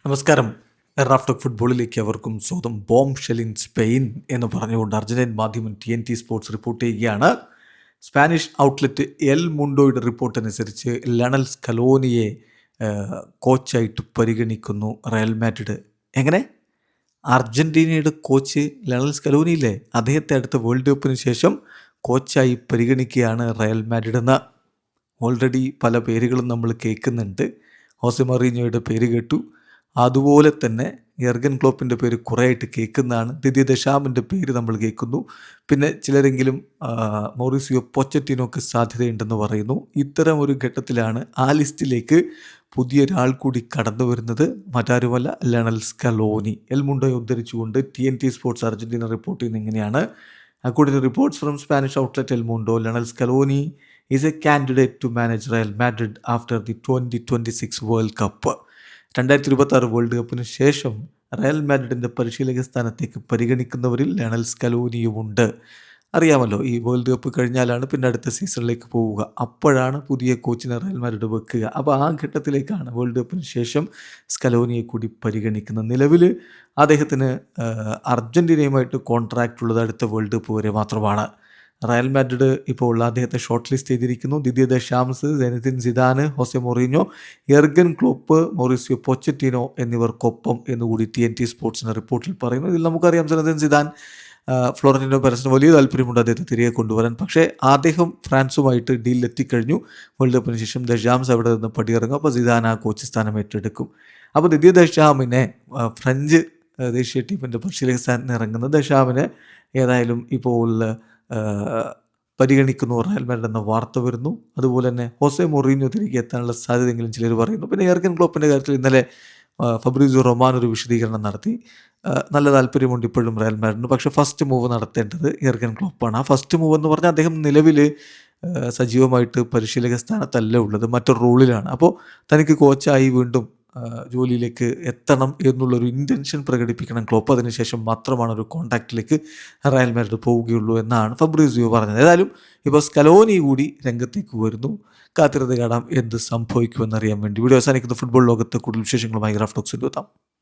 നമസ്കാരം. റാഫ്റ്റോക്ക് ഫുട്ബോളിലേക്ക് അവർക്കും സ്വന്തം ബോംബ് ഷെൽ ഇൻ സ്പെയിൻ എന്ന് പറഞ്ഞുകൊണ്ട് അർജന്റീൻ മാധ്യമം TNT സ്പോർട്സ് റിപ്പോർട്ട് ചെയ്യുകയാണ്. സ്പാനിഷ് ഔട്ട്ലെറ്റ് എൽ മുണ്ടോയുടെ റിപ്പോർട്ട് അനുസരിച്ച് ലണൽ സ്കലോനിയെ കോച്ചായിട്ട് പരിഗണിക്കുന്നു റയൽ മാഡ്രിഡ്. എങ്ങനെ? അർജന്റീനയുടെ കോച്ച് ലണൽ സ്കലോനിയില്ലേ, അദ്ദേഹത്തെ അടുത്ത വേൾഡ് കപ്പിന് ശേഷം കോച്ചായി പരിഗണിക്കുകയാണ് റയൽ മാഡ്രിഡ് എന്ന്. ഓൾറെഡി പല പേരുകളും നമ്മൾ കേൾക്കുന്നുണ്ട്. ഹോസെ മറീഞ്ഞോയുടെ പേര് കേട്ടു, അതുപോലെ തന്നെ യർഗൻ ക്ലോപ്പിൻ്റെ പേര് കുറേ ആയിട്ട് കേൾക്കുന്നതാണ്. ദിദിയ ദശാമിൻ്റെ പേര് നമ്മൾ കേൾക്കുന്നു. പിന്നെ ചിലരെങ്കിലും മൗറിസിയോ പൊച്ചറ്റിനോക്ക് സാധ്യതയുണ്ടെന്ന് പറയുന്നു. ഇത്തരം ഒരു ഘട്ടത്തിലാണ് ആ ലിസ്റ്റിലേക്ക് പുതിയൊരാൾ കൂടി കടന്നു വരുന്നത്. മറ്റാരുമല്ല, ലണൽ സ്കലോനി. എൽ മുണ്ടോയെ ഉദ്ധരിച്ചുകൊണ്ട് TNT സ്പോർട്സ് അർജന്റീന റിപ്പോർട്ട് ചെയ്യുന്നത് എങ്ങനെയാണ്? According to reports from Spanish outlet El Mundo, Lionel Scaloni is a candidate to manage Real Madrid after the 2026 World Cup. 2026 world കപ്പിന് ശേഷം റയൽ മാഡ്രിഡിൻ്റെ പരിശീലക സ്ഥാനത്തേക്ക് പരിഗണിക്കുന്നവരിൽ ലണൽ സ്കലോനിയുമുണ്ട്. അറിയാമല്ലോ, ഈ world cup കഴിഞ്ഞാലാണ് പിന്നെ അടുത്ത സീസണിലേക്ക് പോവുക. അപ്പോഴാണ് പുതിയ കോച്ചിനെ റയൽ മാഡ്രിഡ് വെക്കുക. അപ്പോൾ ആ ഘട്ടത്തിലേക്കാണ് വേൾഡ് കപ്പിന് ശേഷം സ്കലോനിയെ കൂടി പരിഗണിക്കുന്നത്. നിലവിൽ അദ്ദേഹത്തിന് അർജൻറ്റീനയുമായിട്ട് കോൺട്രാക്റ്റ് ഉള്ളത് അടുത്ത വേൾഡ് കപ്പ് വരെ മാത്രമാണ്. റയൽ മാഡ്രിഡ് ഇപ്പോൾ അദ്ദേഹത്തെ ഷോർട്ട് ലിസ്റ്റ് ചെയ്തിരിക്കുന്നു. Didier Deschamps, Zinedine Zidane, Jose Mourinho, Jurgen Klopp, Mauricio Pochettino എന്നിവർക്കൊപ്പം എന്നുകൂടി TNT സ്പോർട്സിൻ്റെ റിപ്പോർട്ടിൽ പറയുന്നു. ഇതിൽ നമുക്കറിയാം, സെനദിൻ സിദാൻ ഫ്ലോറന്റീനോ പെരസിന് വലിയ താല്പര്യമുണ്ട് അദ്ദേഹത്തെ തിരികെ കൊണ്ടുവരാൻ. പക്ഷേ അദ്ദേഹം ഫ്രാൻസുമായിട്ട് ഡീലിൽ എത്തിക്കഴിഞ്ഞു. വേൾഡ് കപ്പിന് ശേഷം ദശാംസ് അവിടെ നിന്ന് പടിയിറങ്ങും. അപ്പോൾ സിദാൻ ആ കോച്ച് സ്ഥാനം ഏറ്റെടുക്കും. അപ്പോൾ ദിദിയ ദശാമിനെ ഫ്രഞ്ച് ദേശീയ ടീമിൻ്റെ പരിശീലക സ്ഥാനത്ത് ഇറങ്ങുന്ന ദശാമിനെ ഏതായാലും ഇപ്പോൾ പരിഗണിക്കുന്നു റയൽ മാഡ്രിഡ് എന്ന വാർത്ത വരുന്നു. അതുപോലെ തന്നെ ഹോസെ മൊറീഞ്ഞോ തിരികെ എത്താനുള്ള സാധ്യതയെങ്കിലും ചിലർ പറയുന്നു. പിന്നെ യർഗൻ ക്ലോപ്പിൻ്റെ കാര്യത്തിൽ ഇന്നലെ ഫബ്രീസിയോ റൊമാനോ ഒരു വിശദീകരണം നടത്തി. നല്ല താല്പര്യമുണ്ട് ഇപ്പോഴും റയൽ മാഡ്രിഡിന്, പക്ഷേ ഫസ്റ്റ് മൂവ് നടത്തേണ്ടത് യർഗൻ ക്ലോപ്പാണ്. ആ ഫസ്റ്റ് മൂവ് എന്ന് പറഞ്ഞാൽ അദ്ദേഹം നിലവിൽ സജീവമായിട്ട് പരിശീലക സ്ഥാനത്തല്ല ഉള്ളത്, മറ്റൊരു റോളിലാണ്. അപ്പോൾ തനിക്ക് കോച്ചായി വീണ്ടും ജോലിയിലേക്ക് എത്തണം എന്നുള്ളൊരു ഇൻറ്റൻഷൻ പ്രകടിപ്പിക്കണം ക്ലോപ്പ്. അതിനുശേഷം മാത്രമാണ് ഒരു കോൺടാക്റ്റിലേക്ക് റയൽ മാഡ്രിഡ് പോവുകയുള്ളൂ എന്നാണ് ഫബ്രീസിയോ പറഞ്ഞത്. ഏതായാലും ഇപ്പോൾ സ്കലോനി കൂടി രംഗത്തേക്ക് വരുന്നു. കാത്തിരുന്ന് കാണാം എന്ത് സംഭവിക്കുമെന്നറിയാൻ വേണ്ടി. വീഡിയോ അവസാനിക്കുന്ന ഫുട്ബോൾ ലോകത്ത് കൂടുതൽ വിശേഷങ്ങളുമായി റാഫ്റ്റോക്സിൽ എത്താം.